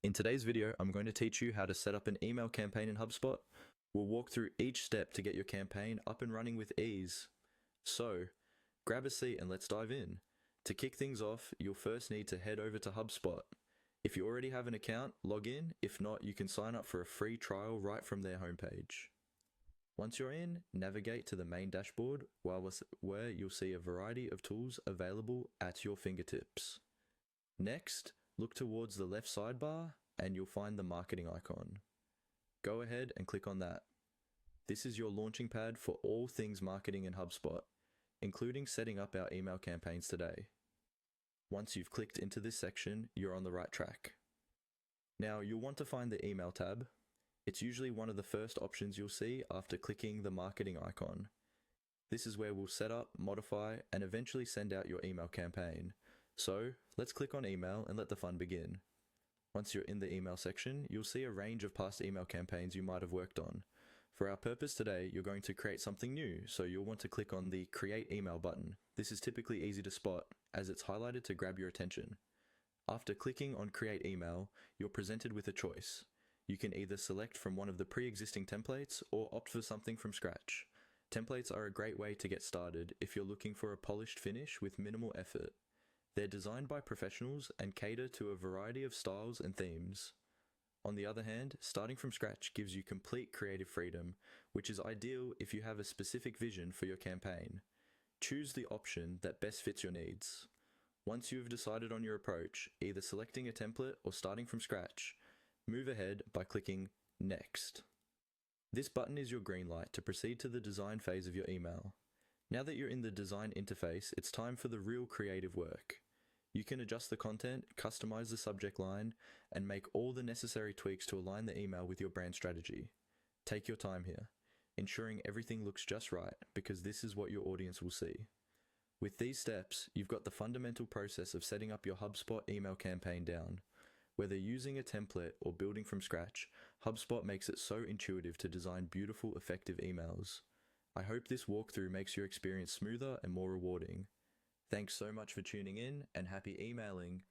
In today's video, I'm going to teach you how to set up an email campaign in HubSpot. We'll walk through each step to get your campaign up and running with ease. So, grab a seat and let's dive in. To kick things off, you'll first need to head over to HubSpot. If you already have an account, log in. If not, you can sign up for a free trial right from their homepage. Once you're in, navigate to the main dashboard where you'll see a variety of tools available at your fingertips. Next, look towards the left sidebar and you'll find the marketing icon. Go ahead and click on that. This is your launching pad for all things marketing in HubSpot, including setting up our email campaigns today. Once you've clicked into this section, you're on the right track. Now you'll want to find the email tab. It's usually one of the first options you'll see after clicking the marketing icon. This is where we'll set up, modify, and eventually send out your email campaign. So let's click on email and let the fun begin. Once you're in the email section, you'll see a range of past email campaigns you might have worked on. For our purpose today, you're going to create something new, so you'll want to click on the Create Email button. This is typically easy to spot as it's highlighted to grab your attention. After clicking on Create Email, you're presented with a choice. You can either select from one of the pre-existing templates or opt for something from scratch. Templates are a great way to get started if you're looking for a polished finish with minimal effort. They're designed by professionals and cater to a variety of styles and themes. On the other hand, starting from scratch gives you complete creative freedom, which is ideal if you have a specific vision for your campaign. Choose the option that best fits your needs. Once you've decided on your approach, either selecting a template or starting from scratch, move ahead by clicking Next. This button is your green light to proceed to the design phase of your email. Now that you're in the design interface, it's time for the real creative work. You can adjust the content, customize the subject line, and make all the necessary tweaks to align the email with your brand strategy. Take your time here, ensuring everything looks just right because this is what your audience will see. With these steps, you've got the fundamental process of setting up your HubSpot email campaign down. Whether using a template or building from scratch, HubSpot makes it so intuitive to design beautiful, effective emails. I hope this walkthrough makes your experience smoother and more rewarding. Thanks so much for tuning in and happy emailing.